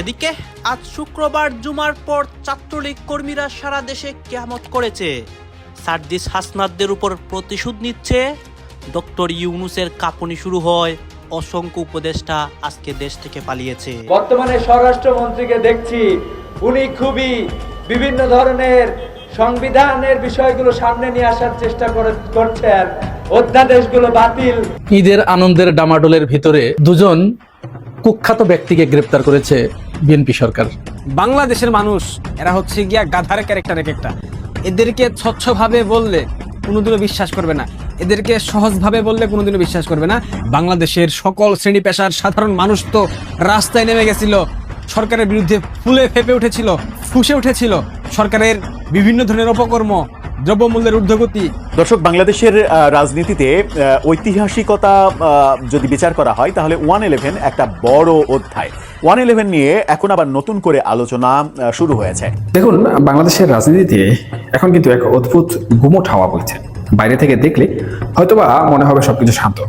এদিকে আজ শুক্রবার জুমার পর ছাত্রলীগ কর্মীরা সারা দেশে কিয়ামত করেছে। সার্জিস হাসনাতদের উপর প্রতিশোধ নিচ্ছে। ডক্টর ইউনূসের কাঁপুনি শুরু হয়। অসংখ্য উপদেষ্টা আজকে দেশ থেকে পালিয়েছে। বর্তমানে স্বরাষ্ট্রমন্ত্রীকে দেখছি উনি খুবই বিভিন্ন ধরনের সংবিধানের বিষয়গুলো সামনে নিয়ে আসার চেষ্টা করছেন, অধ্যাদেশগুলো বাতিল। ঈদের আনন্দের ডামাডোলের ভিতরে দুজন কুখ্যাত ব্যক্তিকে গ্রেপ্তার করেছে বিএনপি সরকার। বাংলাদেশের মানুষ এরা হচ্ছে গিয়া গাধার ক্যারেক্টার এক একটা। এদেরকে স্বচ্ছভাবে বললে কোনোদিনও বিশ্বাস করবে না, এদেরকে সহজভাবে বললে কোনোদিনও বিশ্বাস করবে না। বাংলাদেশের সকল শ্রেণী পেশার সাধারণ মানুষ তো রাস্তায় নেমে গেছিল, সরকারের বিরুদ্ধে ফুলে ফেপে উঠেছিল, ফুঁসে উঠেছিল। সরকারের বিভিন্ন ধরনের অপকর্ম, দ্রব্যমূল্যের ঊর্ধ্বগতি। দর্শক, বাংলাদেশের রাজনীতিতে ঐতিহাসিকতা যদি বিচার করা হয় তাহলে 111 একটা বড় অধ্যায়। 111 নিয়ে এখন আবার নতুন করে আলোচনা শুরু হয়েছে। দেখুন, বাংলাদেশের রাজনীতিতে এখন কিন্তু এক অদ্ভুত গুমোট হাওয়া বইছে। বাইরে থেকে দেখলে হয়তোবা মনে হবে সবকিছু শান্ত,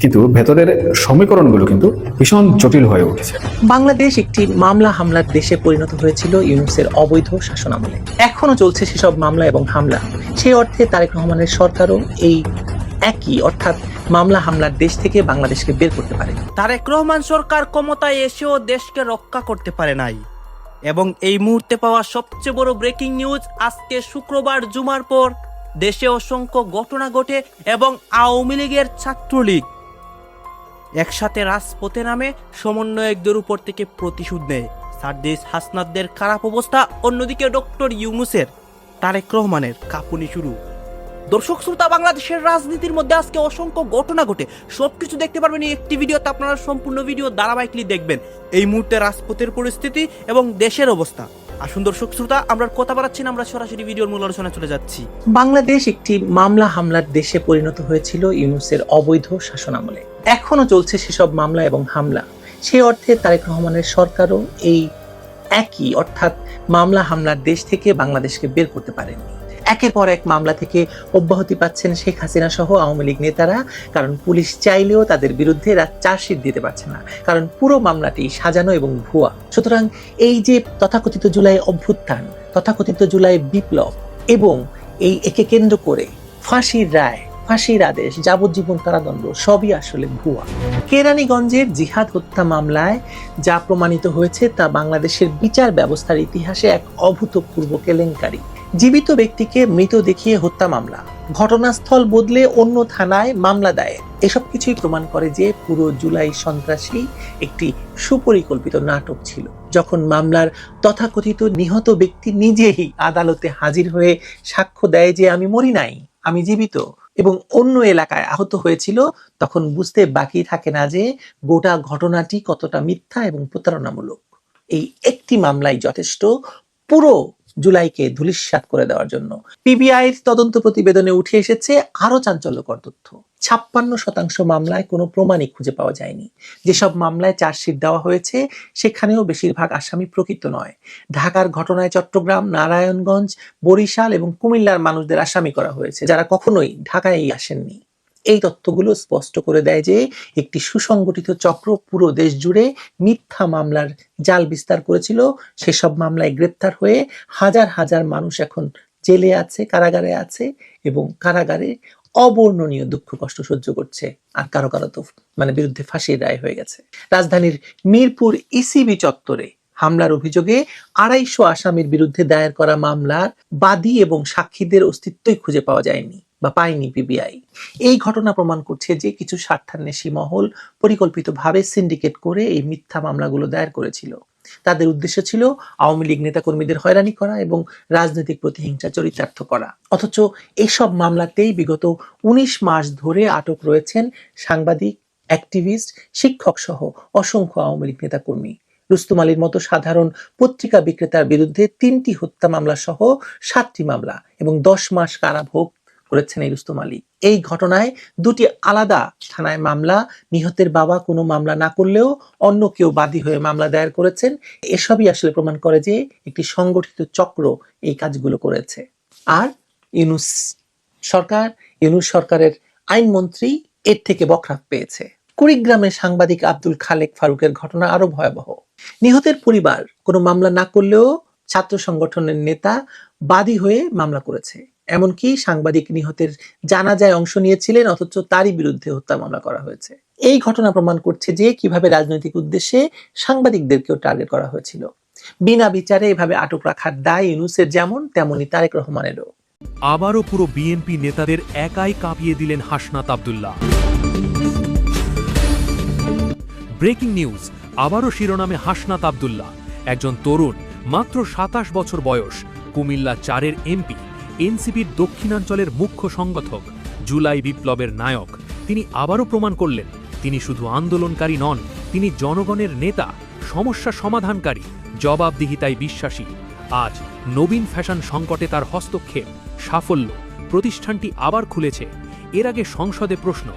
কিন্তু ভেতরের সমীকরণগুলো কিন্তু ভীষণ জটিল হয়ে উঠেছে। বাংলাদেশ একটি মামলা হামলার দেশে পরিণত হয়েছিল ইউনূসের অবৈধ শাসনামলে। এখনো চলছে সেসব মামলা এবং হামলা। সেই অর্থে তারেক রহমানের সরকারও এই একই অর্থাৎ মামলা হামলার দেশ থেকে বাংলাদেশকে বের করতে পারে। তারেক রহমান সরকার ক্ষমতায় এসেও দেশকে রক্ষা করতে পারে নাই। এবং এই মুহূর্তে পাওয়া সবচেয়ে বড় ব্রেকিং নিউজ, আজকে শুক্রবার জুমার পর দেশে অসংখ্য ঘটনা ঘটে এবং আওয়ামী লীগের ছাত্রলীগ একসাথে রাজপথে নামে সমন্বয়কদের উপর থেকে প্রতিশোধ নেয়। সার্জিস হাসনাতদের খারাপ অবস্থা, অন্যদিকে ডক্টর ইউনূসের, তারেক রহমানের কাঁপুনি শুরু। দর্শক শ্রোতা, বাংলাদেশের রাজনীতির মধ্যে আজকে অসংখ্য ঘটনা ঘটে, সবকিছু দেখতে পারবেন এই একটি ভিডিওতে। আপনারা সম্পূর্ণ ভিডিও ধারাবাহিকলি দেখবেন এই মুহূর্তে রাজপথের পরিস্থিতি এবং দেশের অবস্থা। আসুন দর্শক শ্রোতা, আমরা কথা বাড়াচ্ছি না, আমরা সরাসরি ভিডিওর মূল আলোচনা চলে যাচ্ছি। বাংলাদেশ একটি মামলা হামলার দেশে পরিণত হয়েছিল ইউনূসের অবৈধ শাসনামলে। এখনো চলছে সেসব মামলা এবং হামলা। সেই অর্থে তারেক রহমানের সরকারও এই একই অর্থাৎ মামলা হামলার দেশ থেকে বাংলাদেশকে বের করতে পারেননি। একের পর এক মামলা থেকে অব্যাহতি পাচ্ছেন শেখ হাসিনা সহ আওয়ামী লীগ নেতারা, কারণ পুলিশ চাইলেও তাদের বিরুদ্ধে চার্জশিট দিতে পারছে না, কারণ পুরো মামলাটি সাজানো এবং ভুয়া। সুতরাং এই যে তথাকথিত জুলাই অভ্যুত্থান, তথাকথিত জুলাই বিপ্লব এবং এই একে কেন্দ্র করে ফাঁসির রায়, ফাঁসির আদেশ, যাবজ্জীবন কারাদণ্ড সবই আসলে ভুয়া। কেরানীগঞ্জের জিহাদ হত্যা মামলায় যা প্রমাণিত হয়েছে তা বাংলাদেশের বিচার ব্যবস্থার ইতিহাসে এক অভূতপূর্ব কেলেঙ্কারি। জীবিত ব্যক্তিকে মৃত দেখিয়ে হত্যা মামলা, ঘটনাস্থল বদলে অন্য থানায় মামলা দায়ের, এসব কিছুই প্রমাণ করে যে পুরো জুলাই সন্ত্রাসী একটি সুপরিকল্পিত নাটক ছিল। যখন মামলার তথাকথিত নিহত ব্যক্তি নিজেই আদালতে হাজির হয়ে সাক্ষ্য দেয় যে আমি মরি নাই, আমি জীবিত এবং অন্য এলাকায় আহত হয়েছিল, তখন বুঝতে বাকি থাকে না যে গোটা ঘটনাটি কতটা মিথ্যা এবং প্রতারণামূলক। এই একটি মামলাই যথেষ্ট পুরো জুলাইকে ধূলিসাৎ করে দেওয়ার জন্য। পিবিআইর তদন্ত প্রতিবেদনে উঠে এসেছে আরো চাঞ্চল্যকর তথ্য। 56% মামলায় কোনো প্রমাণই খুঁজে পাওয়া যায়নি। যেসব মামলায় চার্জশিট দেওয়া হয়েছে সেখানেও বেশিরভাগ আসামি প্রকৃত নয়। ঢাকার ঘটনায় চট্টগ্রাম, নারায়ণগঞ্জ, বরিশাল এবং কুমিল্লার মানুষদের আসামি করা হয়েছে, যারা কখনোই ঢাকায় আসেননি। এই তথ্যগুলো স্পষ্ট করে দেয় যে একটি সুসংগঠিত চক্র পুরো দেশ জুড়ে মিথ্যা মামলার জাল বিস্তার করেছিল। সেসব মামলায় গ্রেপ্তার হয়ে হাজার হাজার মানুষ এখন জেলে আছে, কারাগারে আছে এবং কারাগারে অবর্ণনীয় দুঃখ কষ্ট সহ্য করছে। আর কারো কারো তো বিরুদ্ধে ফাঁসির রায় হয়ে গেছে। রাজধানীর মিরপুর ইসিবি চত্বরে হামলার অভিযোগে 250 আসামির বিরুদ্ধে দায়ের করা মামলার বাদী এবং সাক্ষীদের অস্তিত্বই খুঁজে পাওয়া যায়নি বা পায়নি পিবিআই। এই ঘটনা প্রমাণ করছে যে কিছু স্বার্থান্বেষী মহল পরিকল্পিতভাবে সিন্ডিকেট করে এই মিথ্যা মামলাগুলো দায়ের করেছিল। তাদের উদ্দেশ্য ছিল আওয়ামী লীগ নেতাকর্মীদের হয়রানি করা এবং রাজনৈতিক প্রতিহিংসা চরিতার্থ করা। অথচ এসব মামলাতেই বিগত 19 মাস ধরে আটক রয়েছেন সাংবাদিক, অ্যাক্টিভিস্ট, শিক্ষক সহ অসংখ্য আওয়ামী লীগ নেতাকর্মী। রুস্তম আলীর মতো সাধারণ পত্রিকা বিক্রেতার বিরুদ্ধে 3টি হত্যা মামলা সহ 7টি মামলা এবং 10 মাস কারাভোগ করেছেন এই রুস্তম আলী। এই ঘটনায় 2টি আলাদা থানায় মামলা, নিহতের বাবা কোনো মামলা না করলেও অন্য কেউ বাদী হয়ে মামলা দায়ের করেছেন। এসবই আসলে প্রমাণ করে যে একটি সংগঠিত চক্র এই কাজগুলো করেছে। আর ইউনূস সরকারের আইনমন্ত্রী এর থেকে বখরাক পেয়েছে। কুড়িগ্রামের সাংবাদিক আব্দুল খালেক ফারুকের ঘটনা আরো ভয়াবহ। নিহতের পরিবার কোনো মামলা না করলেও ছাত্র সংগঠনের নেতা বাদী হয়ে মামলা করেছে। এমনকি সাংবাদিক নিহতের জানাজায় অংশ নিয়েছিলেন, অথচ তারই বিরুদ্ধে হত্যা মামলা করা হয়েছে। এই ঘটনা প্রমাণ করছে যে কিভাবে রাজনৈতিক উদ্দেশ্যে সাংবাদিকদেরকেও টার্গেট করা হয়েছিল। বিনা বিচারে এভাবে আটক রাখার দায় ইউনূসের যেমন, তেমনি তারেক রহমানেরও। আবারও পুরো বিএনপি নেতাদের একাই কাঁপিয়ে দিলেন হাসনাত আব্দুল্লাহ। ব্রেকিং নিউজ, আবারও শিরোনামে হাসনাত আব্দুল্লাহ, একজন তরুণ, মাত্র ২৭ বছর বয়স, কুমিল্লা ৪-এর এমপি, এনসিপির দক্ষিণাঞ্চলের মুখ্য সংগঠক, জুলাই বিপ্লবের নায়ক। তিনি আবারও প্রমাণ করলেন তিনি শুধু আন্দোলনকারী নন, তিনি জনগণের নেতা, সমস্যা সমাধানকারী, জবাবদিহিতায় বিশ্বাসী। আজ নবীন ফ্যাশন সংকটে তার হস্তক্ষেপ, সাফল্য, প্রতিষ্ঠানটি আবার খুলেছে। এর আগে সংসদে প্রশ্ন,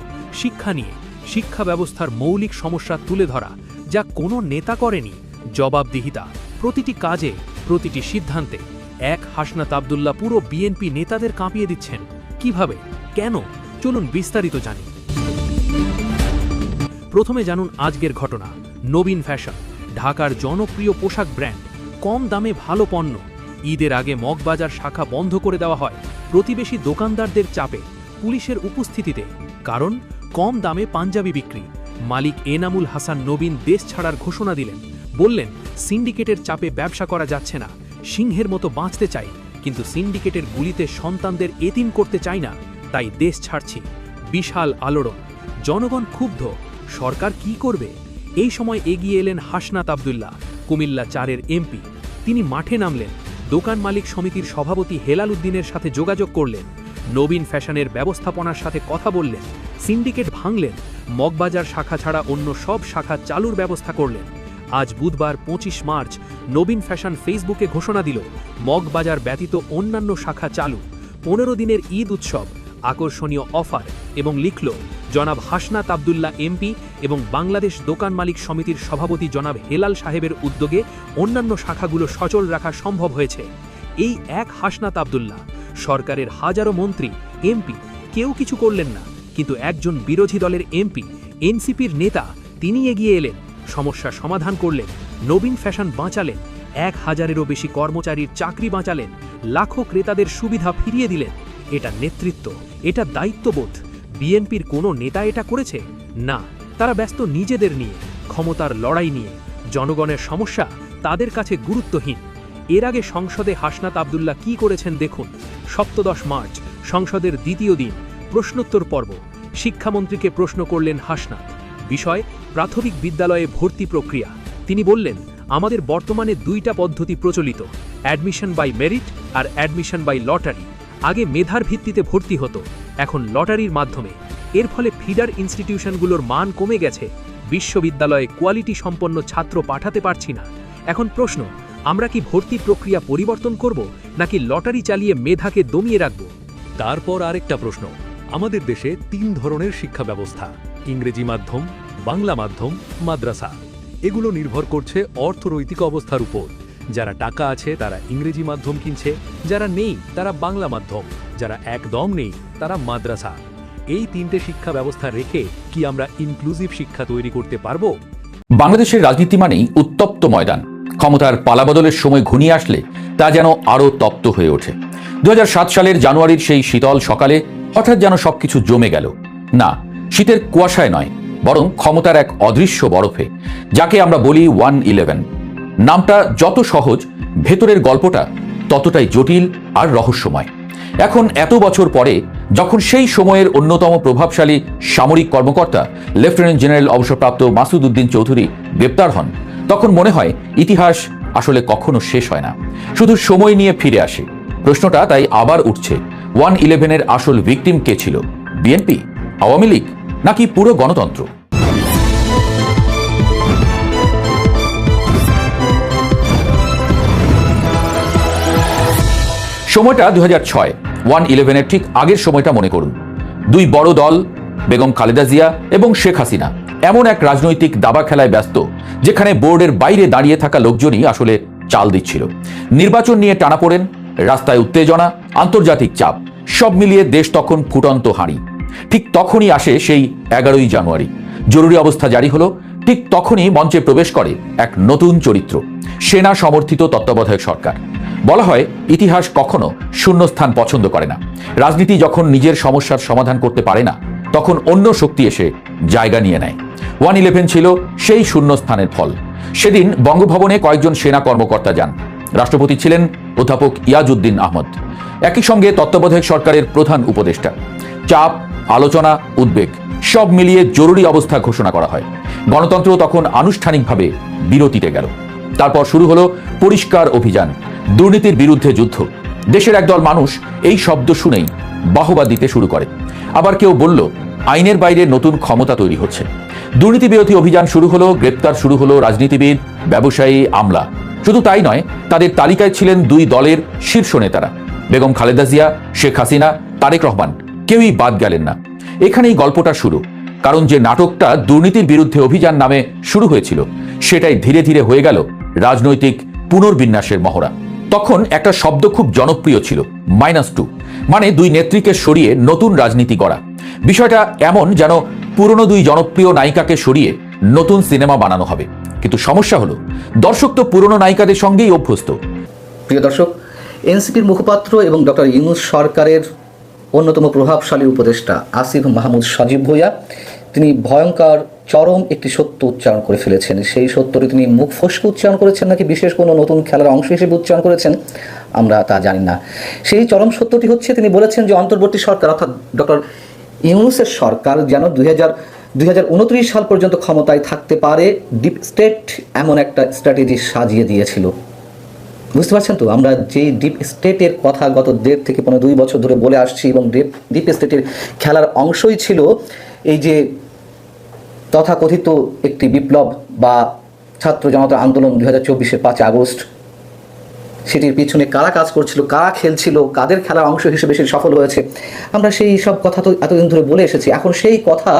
শিক্ষা নিয়ে, শিক্ষা ব্যবস্থার মৌলিক সমস্যা তুলে ধরা, যা কোনো নেতা করেনি। জবাবদিহিতা, প্রতিটি কাজে, প্রতিটি সিদ্ধান্তে। এক হাসনাত আব্দুল্লাহ পুরো বিএনপি নেতাদের কাঁপিয়ে দিচ্ছেন। কিভাবে, কেন? চলুন বিস্তারিত জানি। প্রথমে জানুন আজকের ঘটনা। নবীন ফ্যাশন, ঢাকার জনপ্রিয় পোশাক ব্র্যান্ড, কম দামে ভালো পণ্য। ঈদের আগে মগবাজার শাখা বন্ধ করে দেওয়া হয় প্রতিবেশী দোকানদারদের চাপে, পুলিশের উপস্থিতিতে। কারণ কম দামে পাঞ্জাবি বিক্রি। মালিক এনামুল হাসান নবীন দেশ ছাড়ার ঘোষণা দিলেন। বললেন, সিন্ডিকেটের চাপে ব্যবসা করা যাচ্ছে না, সিংহের মতো বাঁচতে চাই, কিন্তু সিন্ডিকেটের গুলিতে সন্তানদের এতিম করতে চাই না, তাই দেশ ছাড়ছি। বিশাল আলোড়ন, জনগণ ক্ষুব্ধ, সরকার কি করবে? এই সময় এগিয়ে এলেন হাসনাত আব্দুল্লাহ, কুমিল্লা ৪-এর এমপি। তিনি মাঠে নামলেন, দোকান মালিক সমিতির সভাপতি হেলাল উদ্দিনের সাথে যোগাযোগ করলেন, নবীন ফ্যাশনের ব্যবস্থাপনার সাথে কথা বললেন, সিন্ডিকেট ভাঙলেন, মগবাজার শাখা ছাড়া অন্য সব শাখা চালুর ব্যবস্থা করলেন। আজ বুধবার ২৫ মার্চ নবীন ফ্যাশন ফেসবুকে ঘোষণা দিল, মগবাজার ব্যতীত অন্যান্য শাখা চালু। ১৫ দিনের ঈদ উৎসব, আকর্ষণীয় অফার, এবং লিখল, জনাব হাসনাত আব্দুল্লাহ এমপি এবং বাংলাদেশ দোকান মালিক সমিতির সভাপতি জনাব হেলাল সাহেবের উদ্যোগে অন্যান্য শাখাগুলো সচল রাখা সম্ভব হয়েছে। এই এক হাসনাত আব্দুল্লাহ, সরকারের হাজারো মন্ত্রী, এমপি, কেউ কিছু করলেন না, কিন্তু একজন বিরোধী দলের এমপি, এনসিপির নেতা, তিনি এগিয়ে এলেন, সমস্যা সমাধান করলেন, নবীন ফ্যাশন বাঁচালেন, ১,০০০-এরও বেশি কর্মচারীর চাকরি বাঁচালেন, লাখো ক্রেতাদের সুবিধা ফিরিয়ে দিলেন। এটা নেতৃত্ব, এটা দায়িত্ববোধ। বিএনপির কোনো নেতা এটা করেছে? না, তারা ব্যস্ত নিজেদের নিয়ে, ক্ষমতার লড়াই নিয়ে। জনগণের সমস্যা তাদের কাছে গুরুত্বহীন। এর আগে সংসদে হাসনাত আব্দুল্লাহ কি করেছেন দেখুন। ১৭ মার্চ সংসদের দ্বিতীয় দিন, প্রশ্নোত্তর পর্ব। শিক্ষামন্ত্রীকে প্রশ্ন করলেন হাসনাত। বিষয়, প্রাথমিক বিদ্যালয়ে ভর্তি প্রক্রিয়া। তিনি বললেন, আমাদের বর্তমানে ২টা পদ্ধতি প্রচলিত, অ্যাডমিশন বাই মেরিট আর অ্যাডমিশন বাই লটারি। আগে মেধার ভিত্তিতে ভর্তি হতো, এখন লটারির মাধ্যমে। এর ফলে ফিডার ইনস্টিটিউশনগুলোর মান কমে গেছে, বিশ্ববিদ্যালয়ে কোয়ালিটি সম্পন্ন ছাত্র পাঠাতে পারছি না। এখন প্রশ্ন, আমরা কি ভর্তি প্রক্রিয়া পরিবর্তন করব, নাকি লটারি চালিয়ে মেধাকে দমিয়ে রাখব? তারপর আরেকটা প্রশ্ন, আমাদের দেশে ৩ ধরনের শিক্ষা ব্যবস্থা, ইংরেজি মাধ্যম, বাংলা মাধ্যম, মাদ্রাসা। এগুলো নির্ভর করছে অর্থনৈতিক অবস্থার উপর। যারা টাকা আছে তারা ইংরেজি মাধ্যম কিনছে, যারা নেই তারা বাংলা মাধ্যম, যারা একদম নেই তারা মাদ্রাসা। এই ৩টে শিক্ষা ব্যবস্থা রেখে কি আমরা ইনক্লুসিভ শিক্ষা তৈরি করতে পারবো? বাংলাদেশের রাজনীতি মানেই উত্তপ্ত ময়দান। ক্ষমতার পালাবদলের সময় ঘনিয়ে আসলে তা যেন আরও তপ্ত হয়ে ওঠে। ২০০৭ সালের জানুয়ারির সেই শীতল সকালে হঠাৎ যেন সবকিছু জমে গেল। না, শীতের কুয়াশায় নয়, বরং ক্ষমতার এক অদৃশ্য বরফে, যাকে আমরা বলি 1/11। নামটা যত সহজ, ভেতরের গল্পটা ততটাই জটিল আর রহস্যময়। এখন এত বছর পরে যখন সেই সময়ের অন্যতম প্রভাবশালী সামরিক কর্মকর্তা লেফটেন্যান্ট জেনারেল অবসরপ্রাপ্ত মাসুদ উদ্দিন চৌধুরী গ্রেপ্তার হন, তখন মনে হয় ইতিহাস আসলে কখনো শেষ হয় না, শুধু সময় নিয়ে ফিরে আসে। প্রশ্নটা তাই আবার উঠছে, 1/11-এর আসল ভিকটিম কে ছিল? বিএনপি, আওয়ামী লীগ, নাকি পুরো গণতন্ত্র? সময়টা ২০০৬। 1/11-এর ঠিক আগের সময়টা মনে করুন। 2 বড় দল, বেগম খালেদা জিয়া এবং শেখ হাসিনা, এমন এক রাজনৈতিক দাবা খেলায় ব্যস্ত, যেখানে বোর্ডের বাইরে দাঁড়িয়ে থাকা লোকজনই আসলে চাল দিচ্ছিল। নির্বাচন নিয়ে টানাপোড়েন, রাস্তায় উত্তেজনা, আন্তর্জাতিক চাপ, সব মিলিয়ে দেশ তখন ফুটন্ত হাঁড়ি। ঠিক তখনই আসে সেই 11ই জানুয়ারি, জরুরি অবস্থা জারি হলো, ঠিক তখনই মঞ্চে প্রবেশ করে এক নতুন চরিত্র, সেনা সমর্থিত তত্ত্বাবধায়ক সরকার। বলা হয় ইতিহাস কখনো শূন্যস্থান পছন্দ করে না। রাজনীতি যখন নিজের সমস্যার সমাধান করতে পারে না, তখন অন্য শক্তি এসে জায়গা নিয়ে নেয়। 1/11 ছিল সেই শূন্যস্থানের ফল। সেদিন বঙ্গভবনে কয়েকজন সেনা কর্মকর্তা যান। রাষ্ট্রপতি ছিলেন অধ্যাপক ইয়াজউদ্দিন আহমদ, একই সঙ্গে তত্ত্বাবধায়ক সরকারের প্রধান উপদেষ্টা। চাপ, আলোচনা, উদ্বেগ সব মিলিয়ে জরুরি অবস্থা ঘোষণা করা হয়। গণতন্ত্র তখন আনুষ্ঠানিকভাবে বিরতিতে গেল। তারপর শুরু হলো পরিষ্কার অভিযান, দুর্নীতির বিরুদ্ধে যুদ্ধ। দেশের একদল মানুষ এই শব্দ শুনেই বাহবা দিতে শুরু করে। আবার কেউ বলল আইনের বাইরে নতুন ক্ষমতা তৈরি হচ্ছে। দুর্নীতি বিরোধী অভিযান শুরু হলো, গ্রেপ্তার শুরু হলো রাজনীতিবিদ, ব্যবসায়ী, আমলা। শুধু তাই নয়, তাদের তালিকায় ছিলেন দুই দলের শীর্ষ নেতারা, বেগম খালেদা জিয়া, শেখ হাসিনা, তারেক রহমান, কেউই বাদ গেলেন না। এখানেই গল্পটা শুরু, কারণ যে নাটকটা দুর্নীতির বিরুদ্ধে অভিযান নামে শুরু হয়েছিল, সেটাই ধীরে ধীরে হয়ে গেল রাজনৈতিক পুনর্বিন্যাসের মহড়া। তখন একটা শব্দ খুব জনপ্রিয় ছিল, -2, মানে দুই নেত্রীকে সরিয়ে নতুন রাজনীতি গড়া। বিষয়টা এমন যেন পুরনো দুই জনপ্রিয় নায়িকাকে সরিয়ে নতুন সিনেমা বানানো হবে। কিন্তু সমস্যা হলো দর্শক তো পুরনো নায়িকাদের সঙ্গেই অভ্যস্ত। প্রিয় দর্শক, এনসিপির মুখপাত্র এবং ডক্টর ইউনূস সরকারের অন্যতম প্রভাবশালী উপদেষ্টা আসিফ মাহমুদ সজীব ভূঁইয়া তিনি ভয়ঙ্কর চরম একটি সত্য উচ্চারণ করে ফেলেছেন। সেই সত্যটি তিনি মুখ ফসকে উচ্চারণ করেছেন নাকি বিশেষ কোনো নতুন খেলার অংশ হিসেবে উচ্চারণ করেছেন, আমরা তা জানি না। সেই চরম সত্যটি হচ্ছে তিনি বলেছেন যে অন্তর্বর্তী সরকার অর্থাৎ ডক্টর ইউনূসের সরকার যেন 2029 সাল পর্যন্ত ক্ষমতায় থাকতে পারে, ডিপ স্টেট এমন একটা স্ট্র্যাটেজি সাজিয়ে দিয়েছিল। বুঝতে পারছেন তো, আমরা যে ডিপ স্টেটের কথা গত 1.5 থেকে 2 বছর ধরে বলে আসছি, এবং ডিপ স্টেটের খেলার অংশই ছিল এই যে তথাকথিত একটি বিপ্লব বা ছাত্র জনতা আন্দোলন 2024-এর 5 আগস্ট। সেটির পিছনে কারা কাজ করছিল, কারা খেলছিল, কাদের খেলার অংশ হিসেবে সে সফল হয়েছে, আমরা সেই সব কথা তো এতদিন ধরে বলে এসেছি। এখন সেই কথা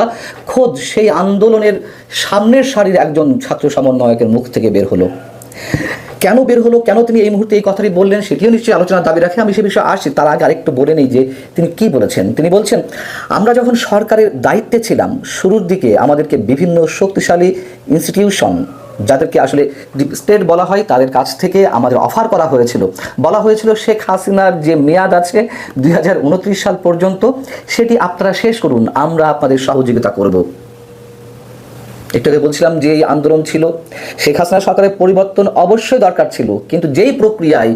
খোদ সেই আন্দোলনের সামনের সারির একজন ছাত্র সমন্বয়কের মুখ থেকে বের হলো। কেন বের হলো, কেন তিনি এই মুহূর্তে এই কথাটি বললেন, সেটিও নিশ্চয়ই আলোচনার দাবি রাখে। আমি সে বিষয়ে আসছি, তার আগে আরেকটু বলে নেই যে তিনি কি বলেছেন। তিনি বলছেন, আমরা যখন সরকারের দায়িত্বে ছিলাম, শুরুর দিকে আমাদেরকে বিভিন্ন শক্তিশালী ইনস্টিটিউশন, যাদেরকে আসলে ডিপ স্টেট বলা হয়, তাদের কাছ থেকে আমাদের অফার করা হয়েছিল। বলা হয়েছিল শেখ হাসিনার যে মেয়াদ আছে 2029 সাল পর্যন্ত, সেটি আপনারা শেষ করুন, আমরা আপনাদের সহযোগিতা করব। একটু আগে বলছিলাম যে এই আন্দোলন ছিল, শেখ হাসিনা সরকারের পরিবর্তন অবশ্যই দরকার ছিল, কিন্তু যেই প্রক্রিয়ায়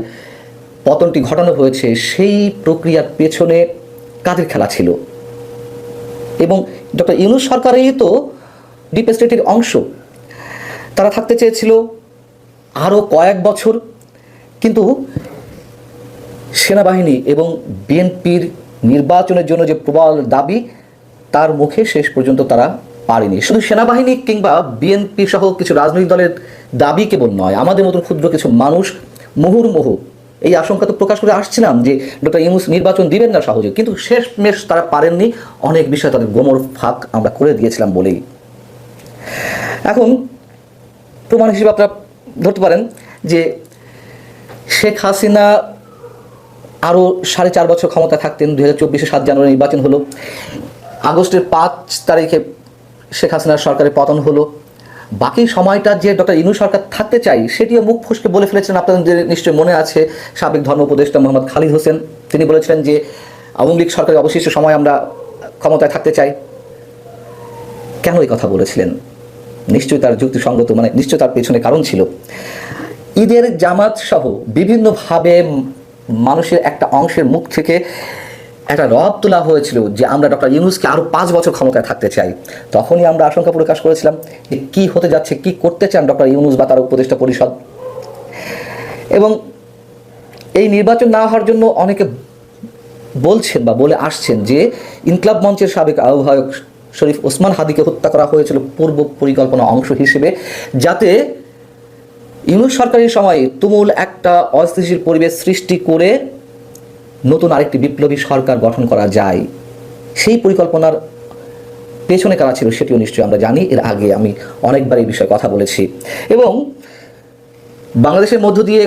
পতনটি ঘটানো হয়েছে, সেই প্রক্রিয়ার পেছনে কাদের খেলা ছিল? এবং ডক্টর ইউনূস সরকারই তো ডিপ স্টেটের অংশ। তারা থাকতে চেয়েছিল আরও কয়েক বছর, কিন্তু সেনাবাহিনী এবং বিএনপির নির্বাচনের জন্য যে প্রবল দাবি, তার মুখে শেষ পর্যন্ত তারা পারেনি। শুধু সেনাবাহিনী কিংবা বিএনপি সহ কিছু রাজনৈতিক দলের দাবি কেবল নয়, আমাদের মতন ক্ষুদ্র কিছু মানুষ মুহুর্মুহু এই আশঙ্কা তো প্রকাশ করে আসছিলাম যে ডক্টর ইউনূস নির্বাচন দিবেন না সহজে, কিন্তু শেষমেশ তারা পারেননি। অনেক বিষয় তাদের গোমর ফাঁক আমরা করে দিয়েছিলাম বলেই। এখন প্রমাণ হিসেবে আপনারা ধরতে পারেন যে শেখ হাসিনা আরও 4.5 বছর ক্ষমতা থাকতেন। 2024-এর 7 জানুয়ারি নির্বাচন হলো, আগস্টের 5 তারিখে শেখ হাসিনার সরকারের পতন হলো। বাকি সময়টা যে ডক্টর ইউনূস সরকার থাকতে চাই, সেটিও মুখ ফসকে বলে ফেলেছেন। আপনাদের নিশ্চয়ই মনে আছে, সাবেক ধর্ম উপদেষ্টা মোহাম্মদ খালিদ হোসেন তিনি বলেছিলেন যে আওয়ামী লীগ সরকারের অবশিষ্ট সময় আমরা ক্ষমতায় থাকতে চাই। কেন এই কথা বলেছিলেন? নিশ্চয়ই তার যুক্তিসঙ্গত, মানে নিশ্চয়ই তার পেছনে কারণ ছিল। ঈদের জামাত সহ বিভিন্নভাবে মানুষের একটা অংশের মুখ থেকে একটা রব তোলা হয়েছিল যে আমরা ডক্টর ইউনূসকে আরও 5 বছর ক্ষমতায় থাকতে চাই। তখনই আমরা আশঙ্কা প্রকাশ করেছিলাম যে কী হতে যাচ্ছে, কি করতে চান ডক্টর ইউনূস বা তার উপদেষ্টা পরিষদ। এবং এই নির্বাচন না হওয়ার জন্য অনেকে বলছেন বা বলে আসছেন যে ইনকলাব মঞ্চের সাবেক আহ্বায়ক শরীফ ওসমান হাদিকে হত্যা করা হয়েছিল পূর্ব পরিকল্পনা অংশ হিসেবে, যাতে ইউনূস সরকারের সময় তুমুল একটা অস্থিতিশীল পরিবেশ সৃষ্টি করে নতুন আরেকটি বিপ্লবী সরকার গঠন করা যায়। সেই পরিকল্পনার পেছনে কারা ছিল সেটিও নিশ্চয়ই আমরা জানি। এর আগে আমি অনেকবার এই বিষয়ে কথা বলেছি। এবং বাংলাদেশের মধ্য দিয়ে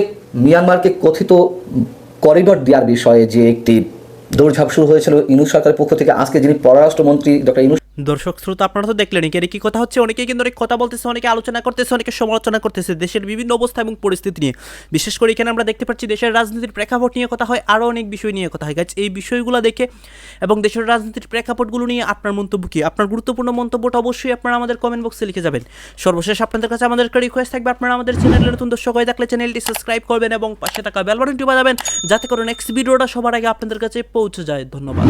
মিয়ানমারকে কথিত করিডর দেওয়ার বিষয়ে যে একটি দৌড়ঝাঁপ শুরু হয়েছিল ইউনূস সরকারের পক্ষ থেকে, আজকে যিনি পররাষ্ট্রমন্ত্রী ডক্টর ইউনূস দর্শক শ্রোতা আপনারা তো দেখলেন এর কি কথা হচ্ছে, অনেকেই কিন্তু অনেক কথা বলতেছে, অনেকে আলোচনা করতেছে, অনেকে সমালোচনা করতেছে দেশের বিভিন্ন অবস্থা এবং পরিস্থিতি নিয়ে। বিশেষ করে এখানে আমরা দেখতে পাচ্ছি দেশের রাজনীতির প্রেক্ষাপট নিয়ে কথা হয়, আরও অনেক বিষয় নিয়ে কথা হয়। গাইজ এই বিষয়গুলো দেখে এবং দেশের রাজনীতির প্রেক্ষাপটগুলো নিয়ে আপনার মন্তব্য কি? আপনার গুরুত্বপূর্ণ মন্তব্যটা অবশ্যই আপনারা আমাদের কমেন্ট বক্সে লিখে যাবেন। সর্বশেষ আপনাদের কাছে আমাদের একটা রিকোয়েস্ট থাকবে, আপনারা আমাদের চ্যানেলের নতুন দর্শক হয়ে থাকলে চ্যানেলটি সাবস্ক্রাইব করবেন এবং পাশে থাকা বেল বাটনটি বাজাবেন যাতে করে নেক্সট ভিডিওটা সবার আগে আপনাদের কাছে পৌঁছে যায়। ধন্যবাদ।